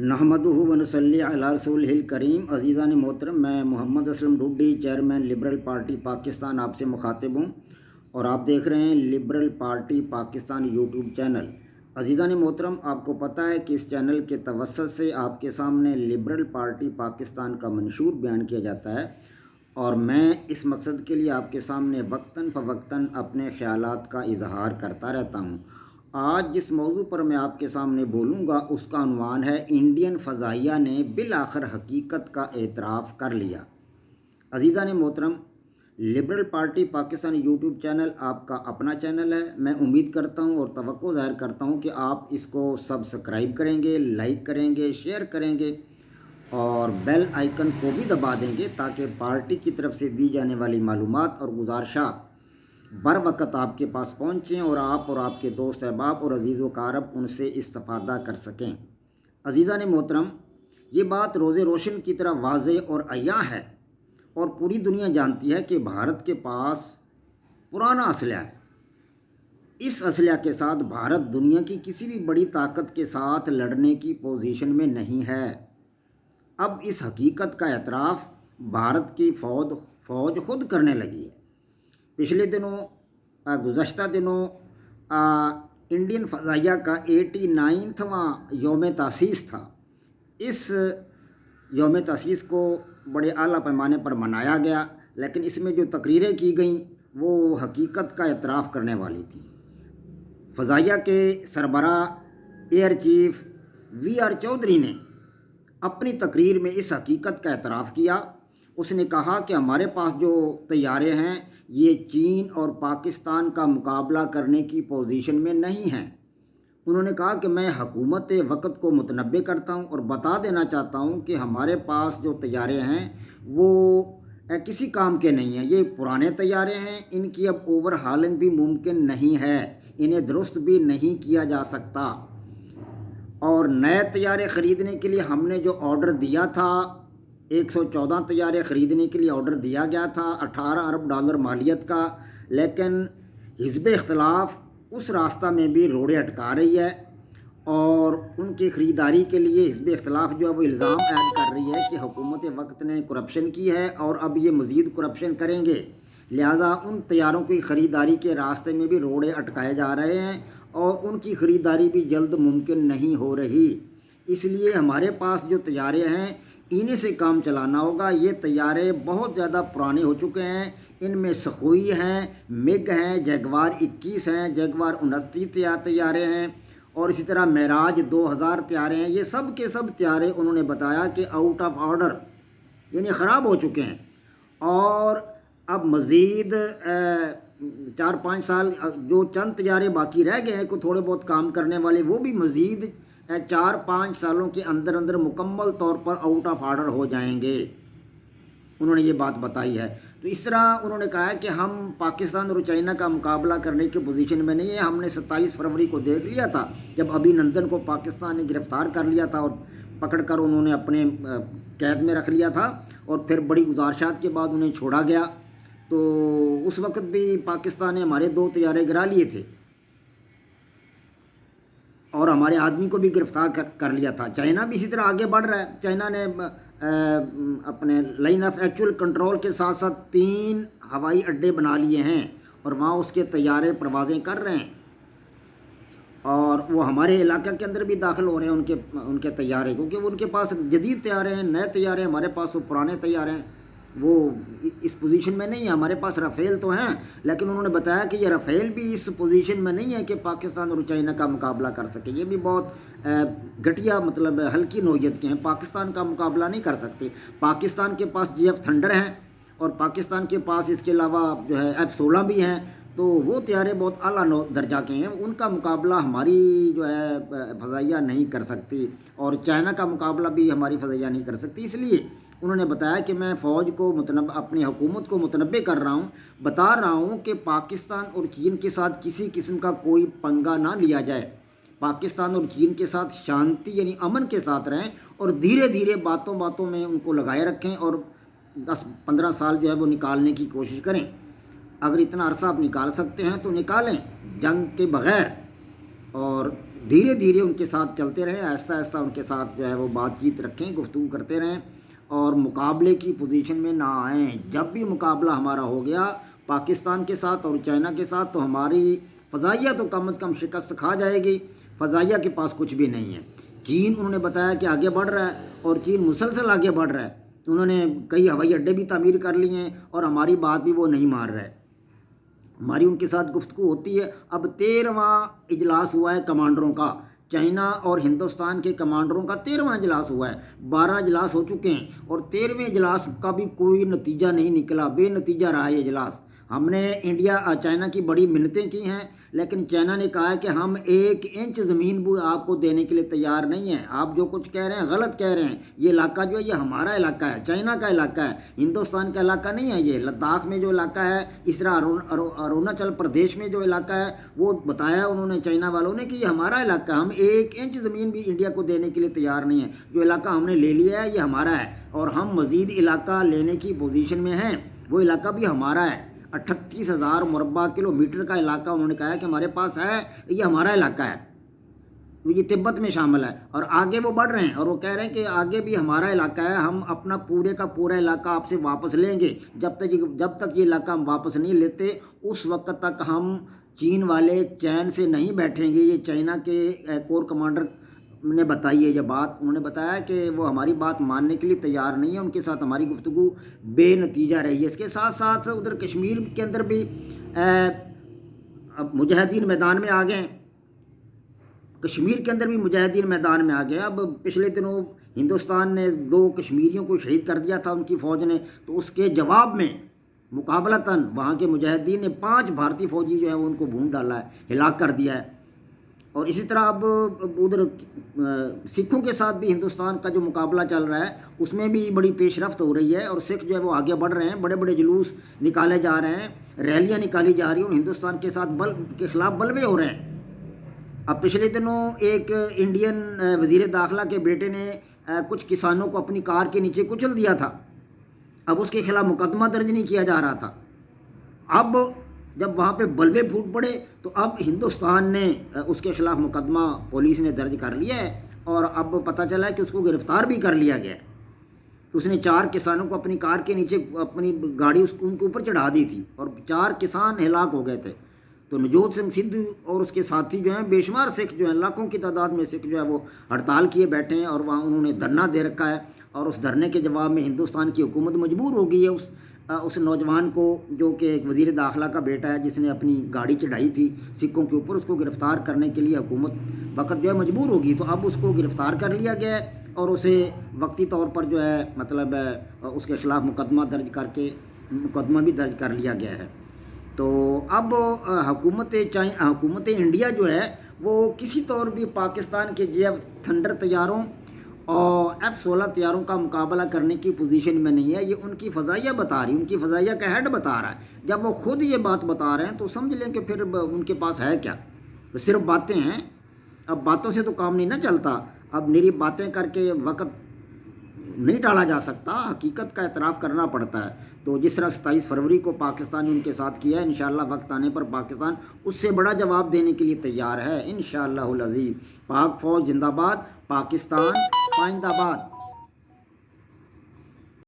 नहमदुहु व नसल्ली अला रसूलिहिल करीम। अज़ीज़ान मोहतरम, मैं Mohammad Aslam Dhudi, chairman liberal party Pakistan आपसे मुखातिब हूँ और आप देख रहे हैं liberal party Pakistan YouTube channel. अज़ीज़ान मोहतरम, आपको पता है कि इस चैनल के तवस्सुत से आपके सामने लिबरल पार्टी पाकिस्तान का मंशूर बयान किया जाता है और मैं इस मकसद के लिए आपके सामने वक्तन फ़वक्तन अपने ख़यालात का इजहार करता रहता हूँ। आज जिस मौजू पर मैं आपके सामने बोलूँगा उसका उन्वान है इंडियन फ़ज़ाइया ने बिल आखिर हकीकत का एतराफ़ कर लिया। अज़ीज़ान मोहतरम, liberal party Pakistan YouTube channel आपका अपना चैनल है। मैं उम्मीद करता हूँ और तवक्को ज़ाहिर करता हूँ कि आप इसको सब्सक्राइब करेंगे, लाइक करेंगे, शेयर करेंगे और बेल आइकन को भी दबा देंगे ताकि पार्टी की तरफ से दी जाने वाली मालूमात और गुजारिशात बर वक़्त आपके पास पहुँचें और आप और आपके दोस्त अहबाब और अजीज़ व कारब उनसे इस्तिफ़ादा कर सकें। अज़ीज़ान मोहतरम, ये बात रोज़े रोशन की तरह वाज़े और अय्या है और पूरी दुनिया जानती है कि भारत के पास पुराना असलहा है। इस असलहा के साथ भारत दुनिया की किसी भी बड़ी ताकत के साथ लड़ने की पोजीशन में नहीं है। अब इस हकीकत का एतराफ़ भारत की फ़ौज खुद करने लगी है। पिछले दिनों गुज़श्ता दिनों इंडियन फ़ज़ाइया का 89वां यौम तासीस था। इस यौम तासीस को बड़े आला पैमाने पर मनाया गया, लेकिन इसमें जो तकरीरें की गईं वो हकीकत का एतराफ़ करने वाली थी। फ़ज़ाइया के सरबरा एयर चीफ VR चौधरी ने अपनी तकरीर में इस हकीकत का एतराफ़ किया। उसने कहा कि हमारे पास जो तैयारे हैं ये चीन और पाकिस्तान का मुकाबला करने की पोजीशन में नहीं हैं। उन्होंने कहा कि मैं हुकूमत वक़्त को मुतनब्बे करता हूं और बता देना चाहता हूं कि हमारे पास जो तैयारे हैं वो किसी काम के नहीं हैं। ये पुराने तैयारे हैं, इनकी अब ओवरहालिंग भी मुमकिन नहीं है, इन्हें दुरुस्त भी नहीं किया जा सकता। और नए तैयारे ख़रीदने के लिए हमने जो ऑर्डर दिया था, 114 तैयारे ख़रीदने के लिए ऑर्डर दिया गया था, $18 अरब मालियत का, लेकिन हिज़्ब इख्तिलाफ उस रास्ता में भी रोड़े अटका रही है और उनकी ख़रीदारी के लिए हिज़्ब इख्तिलाफ जो है वो इल्ज़ाम ऐड कर रही है कि हुकूमत वक़्त ने करप्शन की है और अब ये मज़ीद करप्शन करेंगे। लिहाजा उन तैयारों की ख़रीदारी के रास्ते में भी रोड़े अटकाए जा रहे हैं और उनकी ख़रीदारी भी जल्द मुमकिन नहीं हो रही। इसलिए हमारे पास जो तैयारे हैं इन्हीं से काम चलाना होगा। ये तैयारे बहुत ज़्यादा पुराने हो चुके हैं। इनमें सखोई हैं, मिग हैं, जगवार 21 हैं, जगवार 29 तैयारे हैं और इसी तरह मेराज 2000 तैयारे हैं। ये सब के सब तैयारे उन्होंने बताया कि आउट ऑफ ऑर्डर यानी ख़राब हो चुके हैं और अब मज़ीद 4-5 साल जो चंद तैयारे बाकी रह गए हैं को थोड़े बहुत काम करने वाले, वो भी मज़ीद 4-5 सालों के अंदर अंदर मुकम्मल तौर पर आउट ऑफ ऑर्डर हो जाएंगे। उन्होंने ये बात बताई है। तो इस तरह उन्होंने कहा है कि हम पाकिस्तान और चाइना का मुकाबला करने की पोजीशन में नहीं है। हमने 27 फरवरी को देख लिया था जब अभिनंदन को पाकिस्तान ने गिरफ़्तार कर लिया था और पकड़कर उन्होंने अपने कैद में रख लिया था और फिर बड़ी गुजारिशात के बाद उन्हें छोड़ा गया। तो उस वक़्त भी पाकिस्तान ने हमारे 2 तैयारे गिरा लिए थे और हमारे आदमी को भी गिरफ़्तार कर लिया था। चाइना भी इसी तरह आगे बढ़ रहा है। चाइना ने अपने लाइन ऑफ एक्चुअल कंट्रोल के साथ साथ 3 हवाई अड्डे बना लिए हैं और वहाँ उसके तैयारे परवाज़ें कर रहे हैं और वो हमारे इलाके के अंदर भी दाखिल हो रहे हैं उनके तैयारे, क्योंकि वो उनके पास जदीद तैयारे हैं, नए तैयारे हैं। हमारे पास वो पुराने तैयारे हैं, वो इस पोजीशन में नहीं है। हमारे पास राफ़ेल तो हैं, लेकिन उन्होंने बताया कि ये राफ़ेल भी इस पोजीशन में नहीं है कि पाकिस्तान और चाइना का मुकाबला कर सके। ये भी बहुत घटिया मतलब हल्की नौयत के हैं, पाकिस्तान का मुकाबला नहीं कर सकते। पाकिस्तान के पास JF थंडर हैं और पाकिस्तान के पास इसके अलावा जो है F-16 भी हैं, तो वो तैयारे बहुत आला दर्जा के हैं। उनका मुकाबला हमारी जो है फ़ज़ाइया नहीं कर सकती और चाइना का मुकाबला भी हमारी फ़ज़ाइया नहीं कर सकती। इसलिए उन्होंने बताया कि मैं फ़ौज को अपनी हुकूमत को मुतनब्बे कर रहा हूँ, बता रहा हूँ कि पाकिस्तान और चीन के साथ किसी किस्म का कोई पंगा ना लिया जाए। पाकिस्तान और चीन के साथ शांति यानी अमन के साथ रहें और धीरे धीरे बातों बातों में उनको लगाए रखें और 10-15 साल जो है वो निकालने की कोशिश करें। अगर इतना अरसा आप निकाल सकते हैं तो निकालें जंग के बग़ैर और دھیرے دھیرے ان کے ساتھ چلتے رہیں، آہستہ آہستہ ان کے ساتھ جو ہے وہ بات چیت رکھیں، گفتگو کرتے رہیں اور مقابلے کی پوزیشن میں نہ آئیں۔ جب بھی مقابلہ ہمارا ہو گیا پاکستان کے ساتھ اور چائنا کے ساتھ تو ہماری فضائیہ تو کم از کم شکست کھا جائے گی۔ فضائیہ کے پاس کچھ بھی نہیں ہے۔ چین انہوں نے بتایا کہ آگے بڑھ رہا ہے اور چین مسلسل آگے بڑھ رہا ہے، انہوں نے کئی ہوائی اڈے بھی تعمیر کر لیے ہیں اور ہماری بات بھی وہ نہیں مان رہا ہے۔ ہماری ان کے ساتھ گفتگو ہوتی ہے۔ اب 13واں اجلاس ہوا ہے کمانڈروں کا، چائنا اور ہندوستان کے کمانڈروں کا 13واں اجلاس ہوا ہے۔ 12 اجلاس ہو چکے ہیں اور 13ویں اجلاس کا بھی کوئی نتیجہ نہیں نکلا، بے نتیجہ رہا یہ اجلاس۔ ہم نے چائنا کی بڑی منتیں کی ہیں لیکن چائنا نے کہا ہے کہ ہم 1 انچ زمین بھی آپ کو دینے کے لیے تیار نہیں ہیں، آپ جو کچھ کہہ رہے ہیں غلط کہہ رہے ہیں، یہ علاقہ جو ہے یہ ہمارا علاقہ ہے، چائنا کا علاقہ ہے، ہندوستان کا علاقہ نہیں ہے۔ یہ لداخ میں جو علاقہ ہے، اس طرح اروناچل پردیش میں جو علاقہ ہے وہ بتایا انہوں نے چائنا والوں نے کہ یہ ہمارا علاقہ ہے، ہم 1 انچ زمین بھی انڈیا کو دینے کے لیے تیار نہیں ہیں، جو علاقہ ہم نے لے لیا ہے یہ ہمارا ہے اور ہم مزید علاقہ لینے کی پوزیشن میں ہیں، وہ علاقہ بھی ہمارا ہے۔ 38,000 مربع کلومیٹر کا علاقہ انہوں نے کہا ہے کہ ہمارے پاس ہے، یہ ہمارا علاقہ ہے، یہ تبت میں شامل ہے اور آگے وہ بڑھ رہے ہیں اور وہ کہہ رہے ہیں کہ آگے بھی ہمارا علاقہ ہے، ہم اپنا پورے کا پورا علاقہ آپ سے واپس لیں گے، جب تک یہ علاقہ ہم واپس نہیں لیتے اس وقت تک ہم چین والے چین سے نہیں بیٹھیں گے۔ یہ چائنا کے کور کمانڈر نے بتائی ہے یہ بات، انہوں نے بتایا کہ وہ ہماری بات ماننے کے لیے تیار نہیں ہے، ان کے ساتھ ہماری گفتگو بے نتیجہ رہی ہے۔ اس کے ساتھ ساتھ ادھر کشمیر کے اندر بھی اب مجاہدین میدان میں آ گئے ہیں، کشمیر کے اندر بھی مجاہدین میدان میں آ گئے۔ اب پچھلے دنوں ہندوستان نے 2 کشمیریوں کو شہید کر دیا تھا ان کی فوج نے، تو اس کے جواب میں مقابلتاً وہاں کے مجاہدین نے 5 بھارتی فوجی جو ہیں وہ ان کو بھون ڈالا ہے، ہلاک کر دیا ہے۔ اور اسی طرح اب ادھر سکھوں کے ساتھ بھی ہندوستان کا جو مقابلہ چل رہا ہے اس میں بھی بڑی پیش رفت ہو رہی ہے اور سکھ جو ہے وہ آگے بڑھ رہے ہیں، بڑے بڑے جلوس نکالے جا رہے ہیں، ریلیاں نکالی جا رہی ہیں اور ہندوستان کے ساتھ کے خلاف بلوے ہو رہے ہیں۔ اب پچھلے دنوں ایک انڈین وزیر داخلہ کے بیٹے نے کچھ کسانوں کو اپنی کار کے نیچے کچل دیا تھا، اب اس کے خلاف مقدمہ درج نہیں کیا جا رہا تھا۔ اب جب وہاں پہ بلوے پھوٹ پڑے تو اب ہندوستان نے اس کے خلاف مقدمہ پولیس نے درج کر لیا ہے اور اب پتہ چلا ہے کہ اس کو گرفتار بھی کر لیا گیا ہے۔ اس نے 4 کسانوں کو اپنی کار کے نیچے اپنی گاڑی ان کے اوپر چڑھا دی تھی اور 4 کسان ہلاک ہو گئے تھے۔ تو نجوت سنگھ سدھو اور اس کے ساتھی جو ہیں، بے شمار سکھ جو ہیں، لاکھوں کی تعداد میں سکھ جو ہے وہ ہڑتال کیے بیٹھے ہیں اور وہاں انہوں نے دھرنا دے رکھا ہے اور اس دھرنے کے جواب میں ہندوستان کی حکومت مجبور ہو گئی ہے اس نوجوان کو جو کہ ایک وزیر داخلہ کا بیٹا ہے جس نے اپنی گاڑی چڑھائی تھی سکھوں کے اوپر، اس کو گرفتار کرنے کے لیے حکومت وقت جو ہے مجبور ہوگی۔ تو اب اس کو گرفتار کر لیا گیا ہے اور اسے وقتی طور پر جو ہے مطلب اس کے خلاف مقدمہ بھی درج کر لیا گیا ہے۔ تو اب حکومت انڈیا جو ہے وہ کسی طور بھی پاکستان کے تھنڈر طیاروں اور F-16 طیاروں کا مقابلہ کرنے کی پوزیشن میں نہیں ہے۔ یہ ان کی فضائیہ بتا رہی، ان کی فضائیہ کا ہیڈ بتا رہا ہے۔ جب وہ خود یہ بات بتا رہے ہیں تو سمجھ لیں کہ پھر ان کے پاس ہے کیا، صرف باتیں ہیں۔ اب باتوں سے تو کام نہیں نہ چلتا، اب میری باتیں کر کے وقت نہیں ٹالا جا سکتا، حقیقت کا اعتراف کرنا پڑتا ہے۔ تو جس طرح 27 فروری کو پاکستان نے ان کے ساتھ کیا ہے، انشاءاللہ وقت آنے پر پاکستان اس سے بڑا جواب دینے کے لیے تیار ہے انشاءاللہ العزیز۔ پاک فوج زندہ باد، پاکستان پائندہ باد۔